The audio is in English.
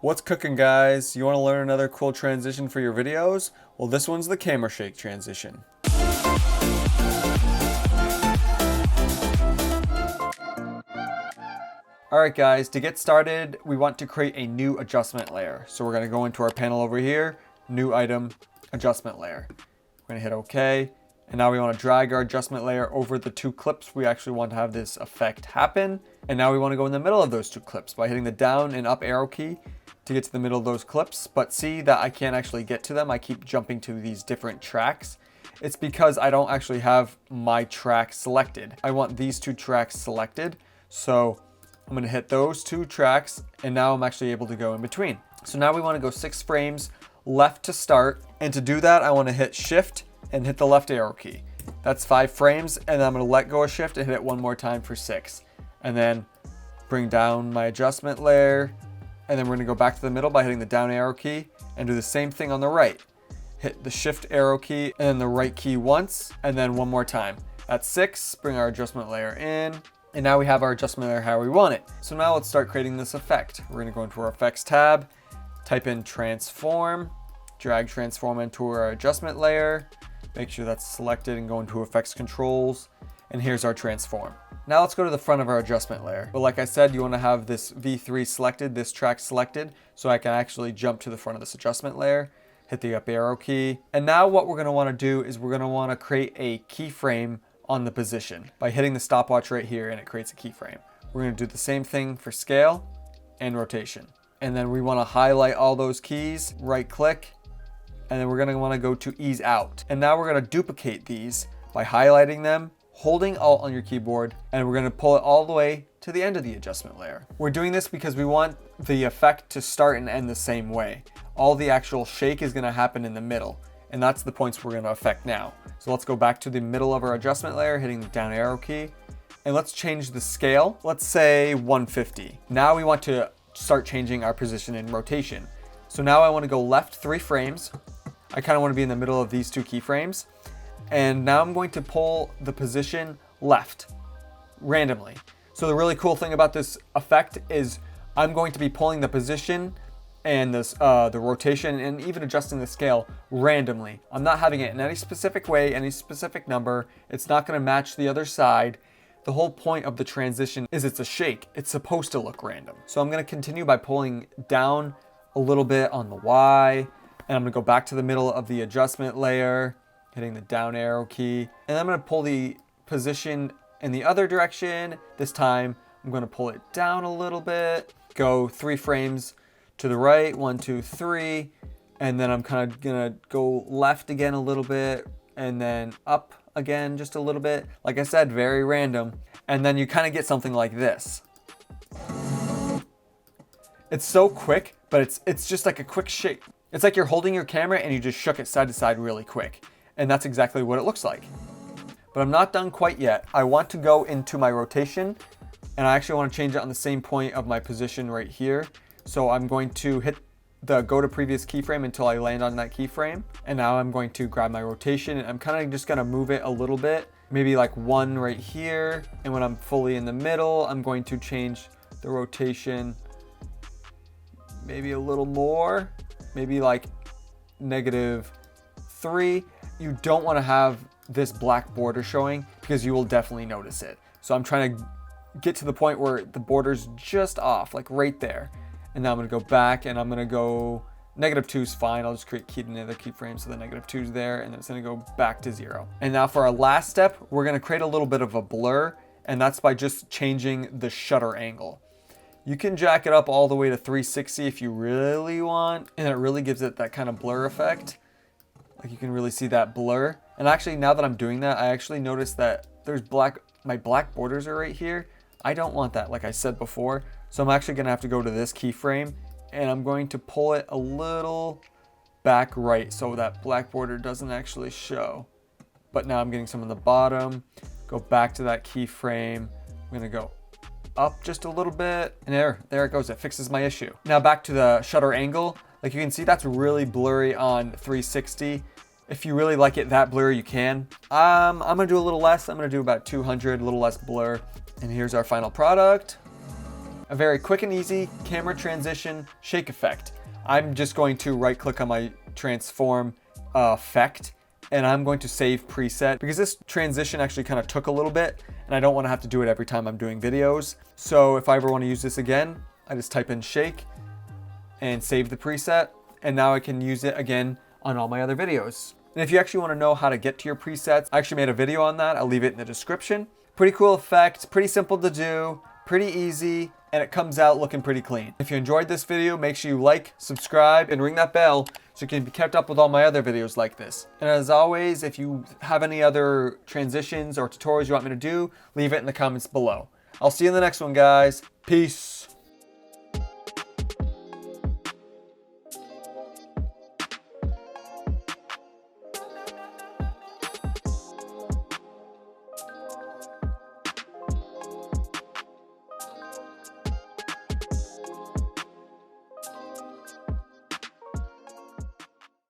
What's cooking, guys? You want to learn another cool transition for your videos? Well, this one's the camera shake transition. Alright guys, to get started, we want to create a new adjustment layer. So we're going to go into our panel over here, new item, adjustment layer. We're going to hit OK. And now we want to drag our adjustment layer over the two clips. We actually want to have this effect happen. And now we want to go in the middle of those two clips by hitting the down and up arrow key to get to the middle of those clips. But see that I can't actually get to them. I keep jumping to these different tracks. It's because I don't actually have my track selected. I want these two tracks selected. So I'm going to hit those two tracks and now I'm actually able to go in between. So now we want to go 6 frames left to start. And to do that, I want to hit shift and hit the left arrow key. That's 5 frames, and then I'm going to let go of shift and hit it one more time for 6. And then bring down my adjustment layer, and then we're going to go back to the middle by hitting the down arrow key and do the same thing on the right. Hit the shift arrow key and then the right key once, and then one more time. That's 6. Bring our adjustment layer in, and now we have our adjustment layer how we want it. So now let's start creating this effect. We're going to go into our effects tab, type in transform, drag transform into our adjustment layer. Make sure that's selected and go into effects controls. And here's our transform. Now let's go to the front of our adjustment layer. But like I said, you want to have this V3 selected, this track selected, so I can actually jump to the front of this adjustment layer, hit the up arrow key. And now what we're going to want to do is we're going to want to create a keyframe on the position by hitting the stopwatch right here, and it creates a keyframe. We're going to do the same thing for scale and rotation. And then we want to highlight all those keys, right click, and then we're going to want to go to ease out. And now we're going to duplicate these by highlighting them, holding Alt on your keyboard, and we're going to pull it all the way to the end of the adjustment layer. We're doing this because we want the effect to start and end the same way. All the actual shake is going to happen in the middle, and that's the points we're going to affect now. So let's go back to the middle of our adjustment layer, hitting the down arrow key, and let's change the scale. Let's say 150. Now we want to start changing our position and rotation. So now I want to go left 3 frames. I kind of want to be in the middle of these two keyframes. And now I'm going to pull the position left randomly. So the really cool thing about this effect is I'm going to be pulling the position and this, the rotation and even adjusting the scale randomly. I'm not having it in any specific way, any specific number. It's not going to match the other side. The whole point of the transition is it's a shake. It's supposed to look random. So I'm going to continue by pulling down a little bit on the Y. And I'm going to go back to the middle of the adjustment layer, hitting the down arrow key. And I'm going to pull the position in the other direction. This time, I'm going to pull it down a little bit, go 3 frames to the right, 1, 2, 3. And then I'm kind of going to go left again a little bit, and then up again just a little bit. Like I said, very random. And then you kind of get something like this. It's so quick, but it's just like a quick shake. It's like you're holding your camera and you just shook it side to side really quick. And that's exactly what it looks like. But I'm not done quite yet. I want to go into my rotation, and I actually want to change it on the same point of my position right here. So I'm going to hit the go to previous keyframe until I land on that keyframe. And now I'm going to grab my rotation, and I'm kind of just going to move it a little bit, maybe like 1 right here. And when I'm fully in the middle, I'm going to change the rotation maybe a little more. Maybe like -3. You don't want to have this black border showing because you will definitely notice it. So I'm trying to get to the point where the border's just off, like right there. And now I'm going to go back and I'm going to go -2 is fine. I'll just keep another keyframe so the -2 is there, and then it's going to go back to 0. And now for our last step, we're going to create a little bit of a blur, and that's by just changing the shutter angle. You can jack it up all the way to 360 if you really want, and it really gives it that kind of blur effect. Like you can really see that blur. And actually, now that I'm doing that, I actually noticed that there's my black borders are right here. I don't want that, like I said before. So I'm actually gonna have to go to this keyframe, and I'm going to pull it a little back right so that black border doesn't actually show. But now I'm getting some on the bottom. Go back to that keyframe. I'm gonna go up just a little bit, and there it goes. It fixes my issue. Now back to the shutter angle. Like you can see, that's really blurry on 360. If you really like it that blurry, you can. I'm gonna do a little less. I'm gonna do about 200, a little less blur. And here's our final product. a very quick and easy camera transition shake effect. I'm just going to right click on my transform effect, and I'm going to save preset because this transition actually kind of took a little bit and I don't want to have to do it every time I'm doing videos. So if I ever want to use this again, I just type in shake and save the preset, and now I can use it again on all my other videos. And if you actually want to know how to get to your presets, I actually made a video on that. I'll leave it in the description. Pretty cool effect, pretty simple to do, pretty easy, and it comes out looking pretty clean. If you enjoyed this video, make sure you like, subscribe, and ring that bell so you can be kept up with all my other videos like this. And as always, if you have any other transitions or tutorials you want me to do, leave it in the comments below. I'll see you in the next one, guys. Peace.